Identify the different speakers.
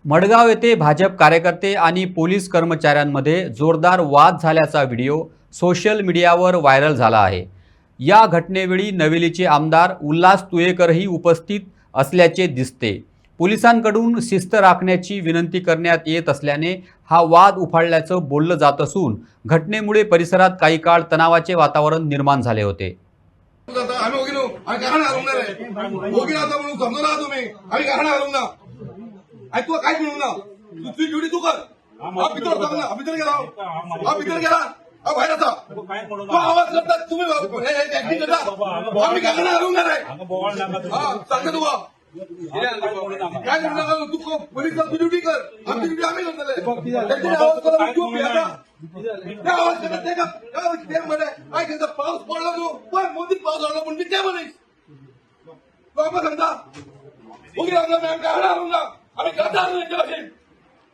Speaker 1: मडगाव येथे भाजप कार्यकर्ते आणि पोलीस कर्मचाऱ्यांमध्ये जोरदार वाद झाल्याचा व्हिडिओ सोशल मीडियावर व्हायरल झाला आहे। या घटनेवेळी नवेलीचे आमदार उल्हास तुयेकरही उपस्थित असल्याचे दिसते। पोलिसांकडून शिस्त राखण्याची विनंती करण्यात येत असल्याने हा वाद उफाळल्याचं बोललं जात असून घटनेमुळे परिसरात काही काळ तणावाचे वातावरण निर्माण झाले होते।
Speaker 2: तू काय म्हणू ना तुझी ड्युटी तू कर भीतर गेला बाहेर आता तू आवाज करतात तुम्ही ऍक्टिंग करता आम्ही काय करणार आहे सांगतो तू काय करणार तू पोलीस तू ड्युटी कर आमची ड्युटी आम्ही करणार आवाज करा त्या आवाज करत नाही का मध्ये काय करता पाऊस पडला तू पण मोदी पाऊस आला पण मी काय म्हणायच तू आम्हाला सांगता मॅम काय होणार आम्ही करता